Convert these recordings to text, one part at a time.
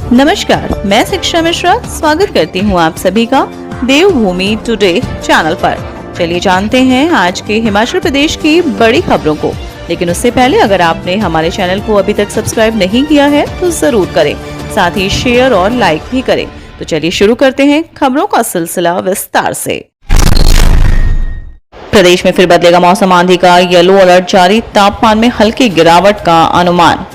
नमस्कार, मैं शिक्षा मिश्रा स्वागत करती हूँ आप सभी का देवभूमि टुडे चैनल पर। चलिए जानते हैं आज के हिमाचल प्रदेश की बड़ी खबरों को। लेकिन उससे पहले अगर आपने हमारे चैनल को अभी तक सब्सक्राइब नहीं किया है तो जरूर करें, साथ ही शेयर और लाइक भी करें। तो चलिए शुरू करते हैं खबरों का सिलसिला विस्तार से। प्रदेश में फिर बदलेगा मौसम, आंधी का येलो अलर्ट जारी, तापमान में हल्की गिरावट का अनुमान।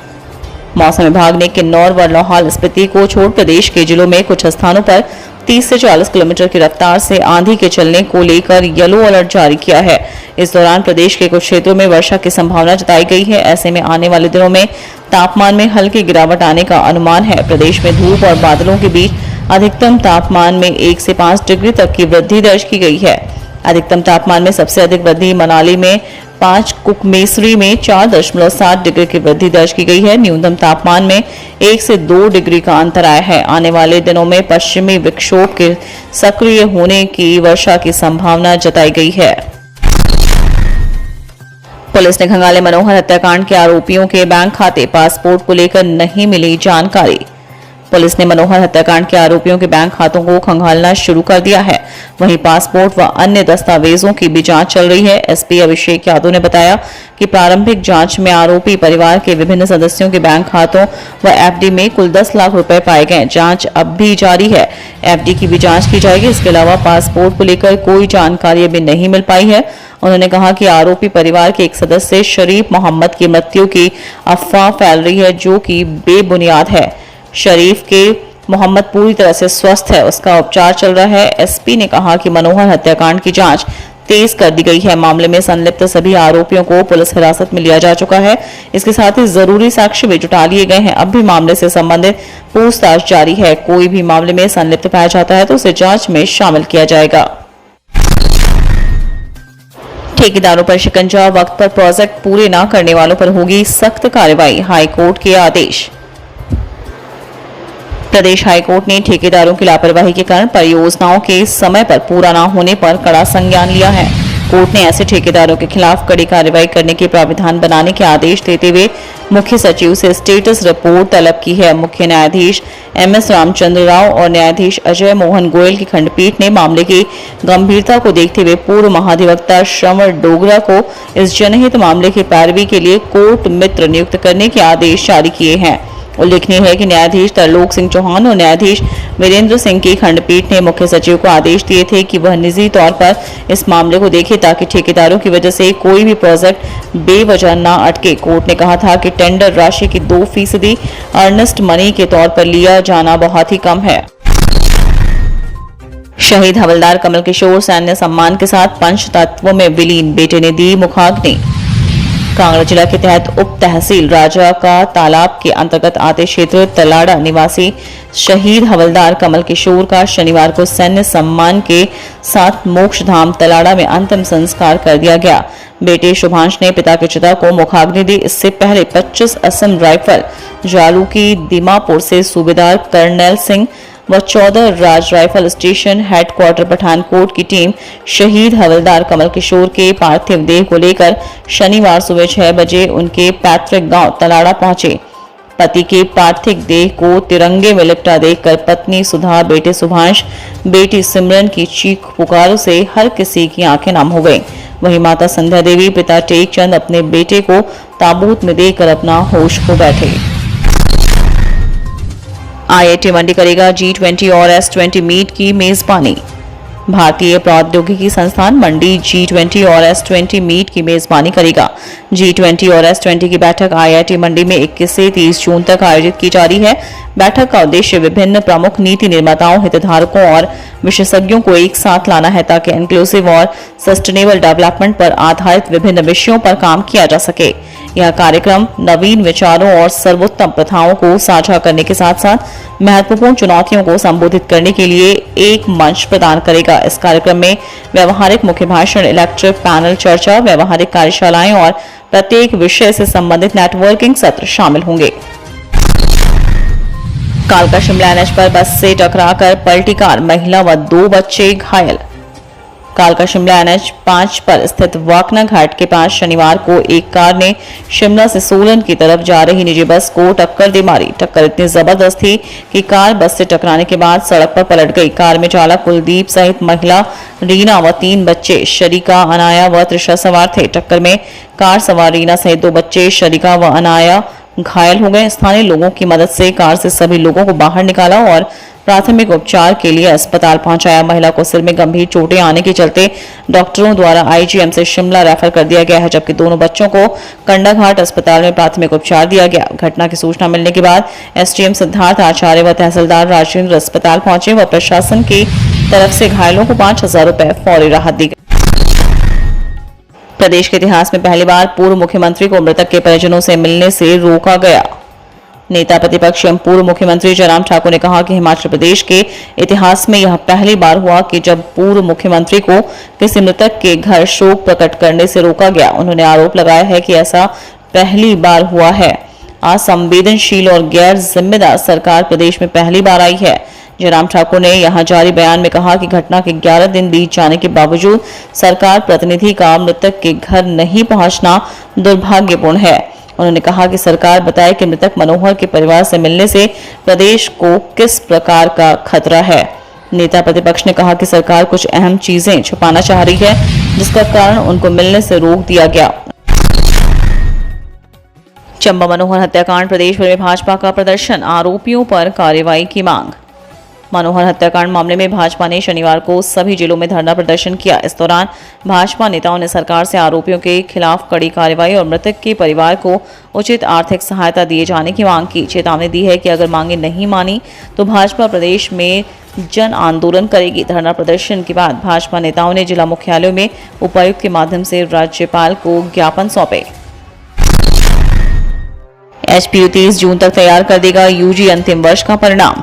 मौसम विभाग ने किन्नौर व लाहौल स्पीति को छोड़ प्रदेश के जिलों में कुछ स्थानों पर 30 से 40 किलोमीटर की रफ्तार से आंधी के चलने को लेकर येलो अलर्ट जारी किया है। इस दौरान प्रदेश के कुछ क्षेत्रों में वर्षा की संभावना जताई गई है। ऐसे में आने वाले दिनों में तापमान में हल्की गिरावट आने का अनुमान है। प्रदेश में धूप और बादलों के बीच अधिकतम तापमान में 1 से 5 डिग्री तक की वृद्धि दर्ज की गई है। अधिकतम तापमान में सबसे अधिक वृद्धि मनाली में 5, कुकमेसरी में 4.7 डिग्री की वृद्धि दर्ज की गई है। न्यूनतम तापमान में 1 से 2 डिग्री का अंतर आया है। आने वाले दिनों में पश्चिमी विक्षोभ के सक्रिय होने की वर्षा की संभावना जताई गई है। पुलिस ने खंगाले मनोहर हत्याकांड के आरोपियों के बैंक खाते, पासपोर्ट को लेकर नहीं मिली जानकारी। पुलिस ने मनोहर हत्याकांड के आरोपियों के बैंक खातों को खंगालना शुरू कर दिया है। वहीं पासपोर्ट व अन्य दस्तावेजों की भी जांच चल रही है। एसपी अभिषेक यादव ने बताया कि प्रारंभिक जांच में आरोपी परिवार के विभिन्न सदस्यों के बैंक खातों व एफडी में कुल 10 लाख रुपए पाए गए। जांच अब भी जारी है। एफडी की भी जांच की जाएगी। इसके अलावा पासपोर्ट को लेकर कोई जानकारी अभी नहीं मिल पाई है। उन्होंने कहा कि आरोपी परिवार के एक सदस्य शरीफ मोहम्मद की मृत्यु की अफवाह फैल रही है, जो कि बेबुनियाद है। शरीफ के मोहम्मद पूरी तरह से स्वस्थ है, उसका उपचार चल रहा है। एसपी ने कहा कि मनोहर हत्याकांड की जांच तेज कर दी गई है। मामले में संलिप्त सभी आरोपियों को पुलिस हिरासत में लिया जा चुका है। इसके साथ ही जरूरी साक्ष्य भी जुटा लिए गए हैं। अब भी मामले से संबंधित पूछताछ जारी है। कोई भी मामले में संलिप्त पाया जाता है तो उसे जांच में शामिल किया जाएगा। ठेकेदारों पर शिकंजा, वक्त पर प्रोजेक्ट पूरे न करने वालों पर होगी सख्त कार्रवाई, हाईकोर्ट के आदेश। प्रदेश हाईकोर्ट ने ठेकेदारों की लापरवाही के कारण परियोजनाओं के समय पर पूरा न होने पर कड़ा संज्ञान लिया है। कोर्ट ने ऐसे ठेकेदारों के खिलाफ कड़ी कार्रवाई करने के प्राविधान बनाने के आदेश देते हुए मुख्य सचिव से स्टेटस रिपोर्ट तलब की है। मुख्य न्यायाधीश एमएस रामचंद्र राव और न्यायाधीश अजय मोहन गोयल की खंडपीठ ने मामले की गंभीरता को देखते हुए पूर्व महाधिवक्ता श्रवण डोगरा को इस जनहित मामले की पैरवी के लिए कोर्ट मित्र नियुक्त करने के आदेश जारी किए हैं। उल्लेखनीय है कि न्यायाधीश तरलोक सिंह चौहान और न्यायाधीश वीरेंद्र सिंह की खंडपीठ ने मुख्य सचिव को आदेश दिए थे कि वह निजी तौर पर इस मामले को देखे ताकि ठेकेदारों की वजह से कोई भी प्रोजेक्ट बेवजह न अटके। कोर्ट ने कहा था कि टेंडर राशि की 2% अर्नेस्ट मनी के तौर पर लिया जाना बहुत ही कम है। शहीद हवलदार कमल किशोर सैन्य सम्मान के साथ पंचतत्व में विलीन, बेटे ने दी मुखाग्नि। कांगड़ा जिला के तहत उप तहसील राजा का तालाब के अंतर्गत आते क्षेत्र तलाड़ा निवासी शहीद हवलदार कमल किशोर का शनिवार को सैन्य सम्मान के साथ मोक्षधाम तलाड़ा में अंतिम संस्कार कर दिया गया। बेटे शुभांश ने पिता की चिता को मुखाग्नि दी। इससे पहले 25 असम राइफल जालू की दीमापुर से सूबेदार कर्नल सिंह व 14 राज राइफल स्टेशन हेडक्वार्टर पठानकोट की टीम शहीद हवलदार कमल किशोर के पार्थिव देह को लेकर शनिवार सुबह 6 बजे उनके पैतृक गांव तलाड़ा पहुंचे। पति के पार्थिव देह को तिरंगे में लिपटा देखकर पत्नी सुधा, बेटे सुभाष, बेटी सिमरन की चीख पुकारों से हर किसी की आंखें नम हो गईं। वहीं माता संध्या देवी, पिता टेकचंद अपने बेटे को ताबूत में देखकर अपना होश खो बैठे। आईआईटी मंडी करेगा G20 और S20 मीट की मेजबानी। भारतीय प्रौद्योगिकी संस्थान मंडी G20 और S20 मीट की मेजबानी करेगा। G20 और S20 की बैठक आईआईटी मंडी में 21 से 30 जून तक आयोजित की जा रही है। बैठक का उद्देश्य विभिन्न प्रमुख नीति निर्माताओं, हितधारकों और विशेषज्ञों को एक साथ लाना है ताकि इंक्लूसिव और सस्टेनेबल डेवलपमेंट पर आधारित विभिन्न विषयों पर काम किया जा सके। यह कार्यक्रम नवीन विचारों और सर्वोत्तम प्रथाओं को साझा करने के साथ साथ महत्वपूर्ण चुनौतियों को संबोधित करने के लिए एक मंच प्रदान करेगा। इस कार्यक्रम में व्यवहारिक मुख्य भाषण, इलेक्ट्रिक पैनल चर्चा, व्यवहारिक कार्यशालाएं और प्रत्येक विषय से संबंधित नेटवर्किंग सत्र शामिल होंगे। कालका शिमला एनएच पर बस से टकराकर पलटी कार, महिला व 2 बच्चे घायल। कालका शिमला NH 5 पर स्थित वाकना घाट के पास शनिवार को एक कार ने शिमला से सोलन की तरफ जा रही निजी बस को टक्कर दे मारी। टक्कर इतनी जबरदस्त थी कि कार बस से टकराने के बाद सड़क पर पलट गई। कार में चालक कुलदीप सहित महिला रीना व 3 बच्चे शरिका, अनाया व त्रिशा सवार थे। टक्कर में कार सवार रीना सहित 2 बच्चे शरिका व अनाया घायल हो गए। स्थानीय लोगों की मदद से कार से सभी लोगों को बाहर निकाला और प्राथमिक उपचार के लिए अस्पताल पहुंचाया। महिला को सिर में गंभीर चोटें आने के चलते डॉक्टरों द्वारा IGM से शिमला रेफर कर दिया गया है, जबकि दोनों बच्चों को कंडाघाट अस्पताल में प्राथमिक उपचार दिया गया। घटना की सूचना मिलने के बाद SDM सिद्धार्थ आचार्य व तहसीलदार राजेंद्र अस्पताल पहुंचे व प्रशासन की तरफ से घायलों को 5,000 रुपए फौरी राहत दी गई। प्रदेश के इतिहास में पहली बार पूर्व मुख्यमंत्री को मृतक के परिजनों से मिलने से रोका गया। नेता प्रतिपक्ष एवं पूर्व मुख्यमंत्री जयराम ठाकुर ने कहा कि हिमाचल प्रदेश के इतिहास में यह पहली बार हुआ कि जब पूर्व मुख्यमंत्री को किसी मृतक के घर शोक प्रकट करने से रोका गया। उन्होंने आरोप लगाया है कि ऐसा पहली बार हुआ है। असंवेदनशील और गैर जिम्मेदार सरकार प्रदेश में पहली बार आई है। जयराम ठाकुर ने यहां जारी बयान में कहा कि घटना के 11 दिन बीत जाने के बावजूद सरकार प्रतिनिधि का मृतक के घर नहीं पहुंचना दुर्भाग्यपूर्ण है। उन्होंने कहा कि सरकार बताए कि मृतक मनोहर के परिवार से मिलने से प्रदेश को किस प्रकार का खतरा है। नेता प्रतिपक्ष ने कहा कि सरकार कुछ अहम चीजें छुपाना चाह रही है, जिसका कारण उनको मिलने से रोक दिया गया। चंबा मनोहर हत्याकांड, प्रदेश भर में भाजपा का प्रदर्शन, आरोपियों पर कार्रवाई की मांग। मनोहर हत्याकांड मामले में भाजपा ने शनिवार को सभी जिलों में धरना प्रदर्शन किया। इस दौरान भाजपा नेताओं ने सरकार से आरोपियों के खिलाफ कड़ी कार्रवाई और मृतक के परिवार को उचित आर्थिक सहायता दिए जाने की मांग की। चेतावनी दी है कि अगर मांगे नहीं मानी तो भाजपा प्रदेश में जन आंदोलन करेगी। धरना प्रदर्शन के बाद भाजपा नेताओं ने जिला मुख्यालयों में उपायुक्त के माध्यम से राज्यपाल को ज्ञापन सौंपे। HPU 30 जून तक तैयार कर देगा UG अंतिम वर्ष का परिणाम।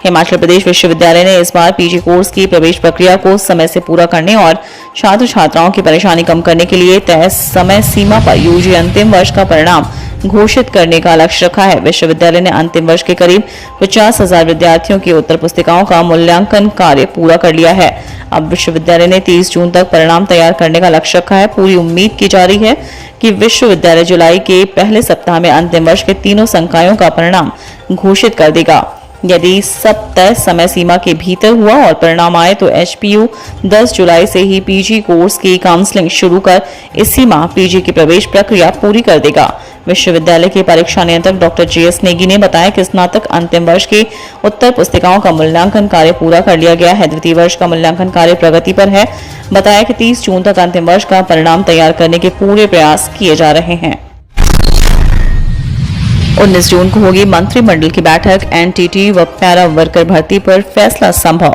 हिमाचल प्रदेश विश्वविद्यालय ने इस बार PG कोर्स की प्रवेश प्रक्रिया को समय से पूरा करने और छात्र छात्राओं की परेशानी कम करने के लिए तय समय सीमा पर UG अंतिम वर्ष का परिणाम घोषित करने का लक्ष्य रखा है। विश्वविद्यालय ने अंतिम वर्ष के करीब 50,000 विद्यार्थियों की उत्तर पुस्तिकाओं का मूल्यांकन कार्य पूरा कर लिया है। अब विश्वविद्यालय ने 30 जून तक परिणाम तैयार करने का लक्ष्य रखा है। पूरी उम्मीद की जा रही है कि विश्वविद्यालय जुलाई के पहले सप्ताह में अंतिम वर्ष के तीनों संकायों का परिणाम घोषित कर देगा। यदि सब तय समय सीमा के भीतर हुआ और परिणाम आए तो HPU 10 जुलाई से ही PG कोर्स की काउंसलिंग शुरू कर इसी माह PG की प्रवेश प्रक्रिया पूरी कर देगा। विश्वविद्यालय के परीक्षा नियंत्रक डॉक्टर JS नेगी ने बताया कि स्नातक अंतिम वर्ष की उत्तर पुस्तिकाओं का मूल्यांकन कार्य पूरा कर लिया गया है। द्वितीय वर्ष का मूल्यांकन कार्य प्रगति पर है। बताया कि 30 जून तक अंतिम वर्ष का परिणाम तैयार करने के पूरे प्रयास किए जा रहे हैं। 19 जून को होगी मंत्रिमंडल की बैठक। NTT व पैरा वर्कर भर्ती पर फैसला संभव।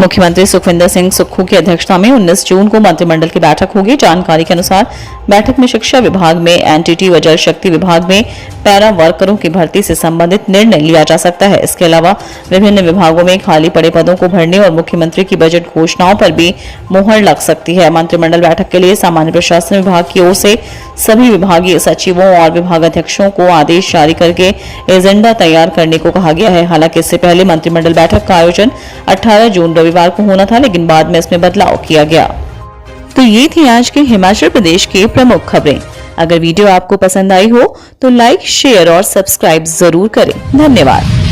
मुख्यमंत्री सुखविंदर सिंह सुक्खू की अध्यक्षता में 19 जून को मंत्रिमंडल की बैठक होगी। जानकारी के अनुसार बैठक में शिक्षा विभाग में, NTT व जल शक्ति विभाग में पैरा वर्करों की भर्ती से संबंधित निर्णय लिया जा सकता है। इसके अलावा विभिन्न विभागों में खाली पड़े पदों को भरने और मुख्यमंत्री की बजट घोषणाओं पर भी मुहर लग सकती है। मंत्रिमंडल बैठक के लिए सामान्य प्रशासन विभाग की ओर से सभी विभागीय सचिवों और विभागाध्यक्षों को आदेश जारी करके एजेंडा तैयार करने को कहा गया है। हालांकि इससे पहले मंत्रिमंडल बैठक का आयोजन 18 जून रविवार को होना था, लेकिन बाद में इसमें बदलाव किया गया। तो ये थी आज के हिमाचल प्रदेश के प्रमुख खबरें। अगर वीडियो आपको पसंद आई हो तो लाइक, शेयर और सब्सक्राइब जरूर करें। धन्यवाद।